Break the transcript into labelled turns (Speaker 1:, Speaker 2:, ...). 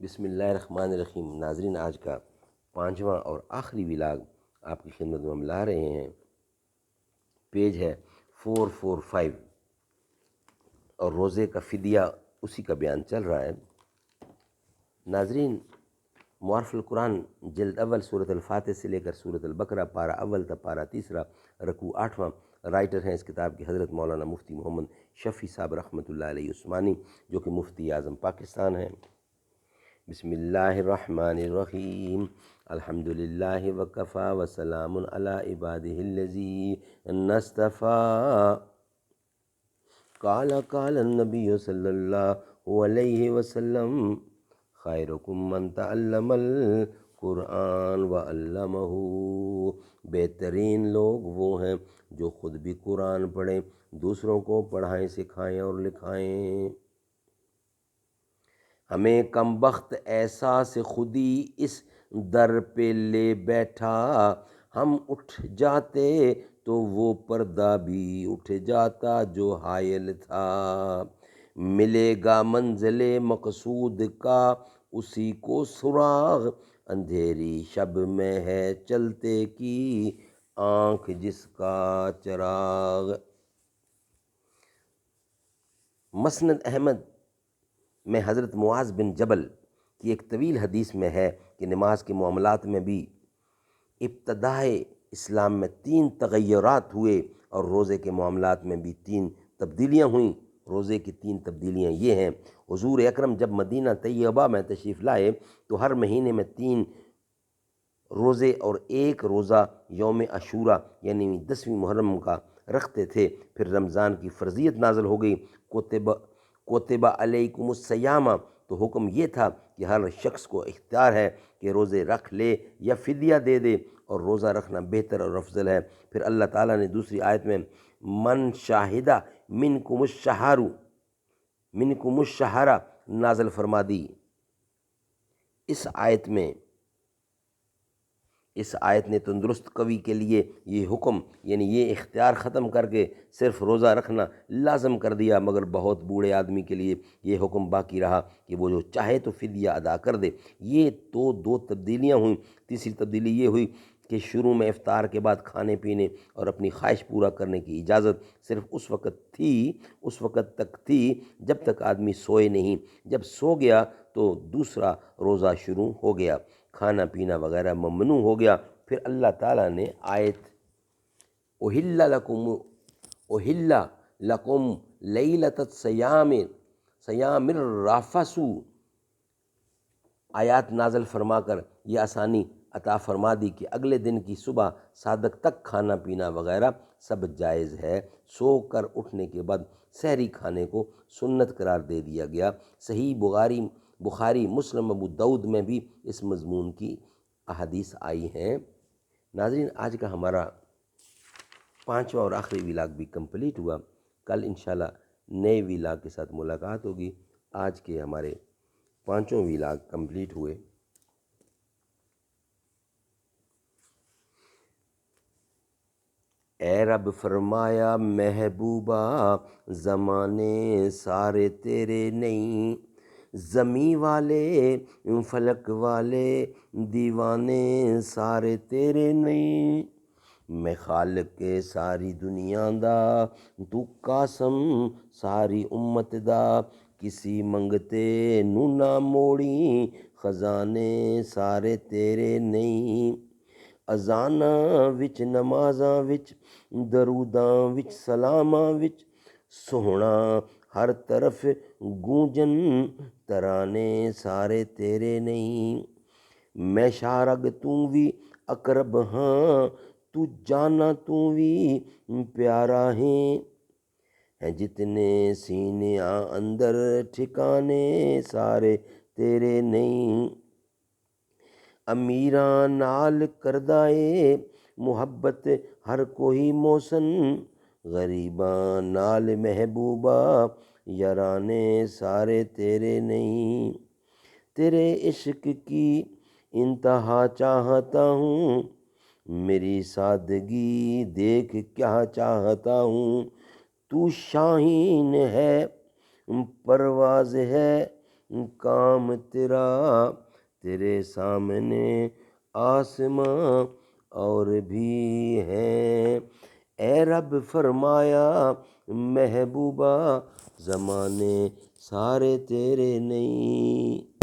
Speaker 1: بسم اللہ الرحمن الرحیم۔ ناظرین، آج کا 5واں اور آخری ولاگ آپ کی خدمت میں ہم لا رہے ہیں۔ پیج ہے 445 اور روزے کا فدیہ اسی کا بیان چل رہا ہے۔ ناظرین، معارف القرآن جلد اول سورۃ الفاتح سے لے کر سورۃ البقرہ پارہ اول تا پارہ تیسرا رکوع 8واں۔ رائٹر ہیں اس کتاب کے حضرت مولانا مفتی محمد شفیع صاحب رحمۃ اللہ علیہ عثمانی، جو کہ مفتی اعظم پاکستان ہیں۔ بسم اللہ الرحمن الرحیم۔ الحمد للہ وکفی وسلام علی عبادہ الذین اصطفیٰ۔ قال النبی صلی اللہ علیہ وسلم خیرکم من تعلم القرآن وعلمہ۔ بہترین لوگ وہ ہیں جو خود بھی قرآن پڑھیں، دوسروں کو پڑھائیں، سکھائیں اور لکھائیں۔ ہمیں کم بخت احساس خودی اس در پہ لے بیٹھا، ہم اٹھ جاتے تو وہ پردہ بھی اٹھ جاتا جو حائل تھا۔ ملے گا منزل مقصود کا اسی کو سراغ، اندھیری شب میں ہے چلتے کی آنکھ جس کا چراغ۔ مسند احمد میں حضرت معاذ بن جبل کی ایک طویل حدیث میں ہے کہ نماز کے معاملات میں بھی ابتدائے اسلام میں 3 تغیرات ہوئے اور روزے کے معاملات میں بھی 3 تبدیلیاں ہوئیں۔ روزے کی 3 تبدیلیاں یہ ہیں: حضور اکرم جب مدینہ طیبہ میں تشریف لائے تو ہر مہینے میں 3 روزے اور 1 روزہ یوم عاشوراء یعنی 10ویں محرم کا رکھتے تھے۔ پھر رمضان کی فرضیت نازل ہو گئی۔ کتب علیکم الصیام، تو حکم یہ تھا کہ ہر شخص کو اختیار ہے کہ روزے رکھ لے یا فدیہ دے دے، اور روزہ رکھنا بہتر اور افضل ہے۔ پھر اللہ تعالیٰ نے دوسری آیت میں من شاہدہ منکم الشہر نازل فرما دی۔ اس آیت نے تندرست قوی کے لیے یہ حکم یعنی یہ اختیار ختم کر کے صرف روزہ رکھنا لازم کر دیا، مگر بہت بوڑھے آدمی کے لیے یہ حکم باقی رہا کہ وہ جو چاہے تو فدیہ ادا کر دے۔ یہ تو 2 تبدیلیاں ہوئیں۔ تیسری تبدیلی یہ ہوئی کہ شروع میں افطار کے بعد کھانے پینے اور اپنی خواہش پورا کرنے کی اجازت صرف اس وقت تک تھی جب تک آدمی سوئے نہیں۔ جب سو گیا تو دوسرا روزہ شروع ہو گیا، کھانا پینا وغیرہ ممنوع ہو گیا۔ پھر اللہ تعالیٰ نے آیت احل لکم لیلۃ الصیام الرفث آیات نازل فرما کر یہ آسانی عطا فرما دی کہ اگلے دن کی صبح صادق تک کھانا پینا وغیرہ سب جائز ہے۔ سو کر اٹھنے کے بعد سحری کھانے کو سنت قرار دے دیا گیا۔ صحیح بخاری مسلم ابو داؤد میں بھی اس مضمون کی احادیث آئی ہیں۔ ناظرین، آج کا ہمارا 5واں اور آخری ولاگ بھی کمپلیٹ ہوا۔ کل انشاءاللہ نئے ولاگ کے ساتھ ملاقات ہوگی۔ آج کے ہمارے 5 ولاگ کمپلیٹ ہوئے۔ اے رب فرمایا محبوبہ زمانے سارے تیرے نہیں، زمیں والے فلک والے دیوانے سارے تیرے نہیں۔ میں خالق ساری دنیا دا تو قاسم ساری امت دا، کسی منگتے نو نہ موڑی خزانے سارے تیرے نہیں۔ اذاناں وچ نمازاں وچ دروداں وچ سلاماں وچ سوہنا ہر طرف گونجن ترانے سارے تیرے نہیں۔ میں شارگ تو بھی اقرب ہاں، تو جانا تو بھی پیارا ہے جتنے سینیاں اندر ٹھکانے سارے تیرے نہیں۔ امیراں نال کردائے محبت ہر کوئی محسن، غریباں نال محبوبہ یارانے سارے تیرے نہیں۔ تیرے عشق کی انتہا چاہتا ہوں، میری سادگی دیکھ کیا چاہتا ہوں۔ تو شاہین ہے پرواز ہے کام تیرا، تیرے سامنے آسماں اور بھی ہیں۔ اے رب فرمایا محبوبہ، زمانے سارے تیرے نہیں۔